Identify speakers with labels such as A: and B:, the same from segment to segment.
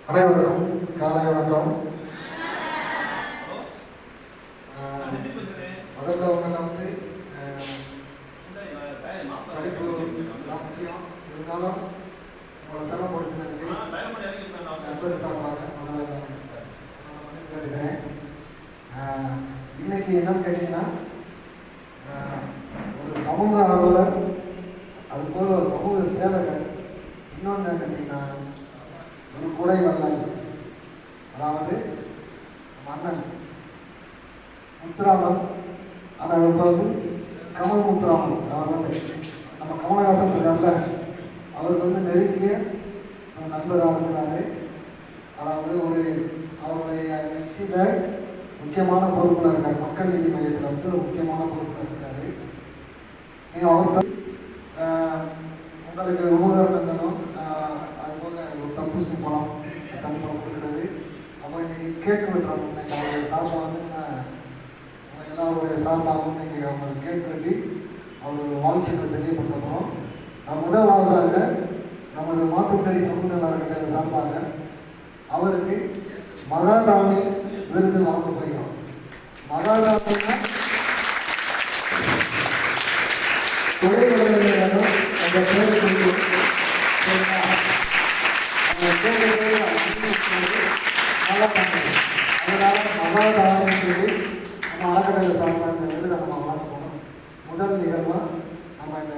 A: அனைவருக்கும் காலை வணக்கம். முதல்ல வந்து படிப்பு முக்கியம் இருந்தாலும் உங்களை சிரமப்படுத்தினதுக்கு நண்பர் சார்பாக முதல்ல கேட்டுக்கிறேன். இன்னைக்கு என்னன்னு கேட்டீங்கன்னா, ஒரு சமூக ஆர்வலர், அது போல ஒரு சமூக சேவகர், இன்னொன்று கேட்டீங்கன்னா ஒரு குடை வள்ளல், அதாவது மன்னன் முத்துராமன். ஆனால் இப்போ வந்து கமல் முத்துராமன், அவர் வந்து நம்ம கமலஹாசன் இருக்கார்ல, அவருக்கு வந்து நெருங்கிய நண்பராக இருக்கிறாரு. அதாவது அவருடைய கட்சியில் முக்கியமான பொறுப்பில் இருக்கார். மக்கள் நீதி மையத்தில் வந்து முக்கியமான பொறுப்பில் இருக்காரு. நீங்கள் அவருக்கு உங்களுக்கு உபகரணங்களும் அதுபோல் ஒரு தர்பூசணி பழம் கண்டிப்பாக கொடுக்குறது. அப்போ இன்னைக்கு கேக் வெட்டுறாங்க. இன்னைக்கு அவருடைய சார்பாக வந்து எல்லாருடைய சார்பாகவும் இன்னைக்கு அவங்களுக்கு கேக் வெட்டி அவருடைய வாழ்க்கைகளை தெரியப்படுத்த போகிறோம். முதலாவதாக நமது மாற்றுக்கறி சமூக நலக்கட்டளை சார்பாக அவருக்கு மகாதானி விருது வழங்க போகிறோம். மகாதானின்னா தொழில்நுட்பம் அந்த பேரை அதனால மகாதானம் சொல்லி நம்ம அறக்கட்டளை சார்பாக இந்த விருதை நம்ம வழங்க போகிறோம். முதல் நிகழ்வாக நம்ம இந்த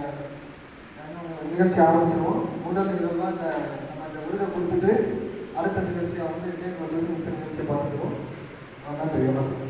A: நிகழ்ச்சி ஆரம்பிச்சிருவோம். முதல் நிகழ்வாக நம்ம இந்த விருதை கொடுத்துட்டு அடுத்த நிகழ்ச்சியை வந்து கேட்க வந்து நிகழ்ச்சியை பார்த்துக்குவோம். நன்றி.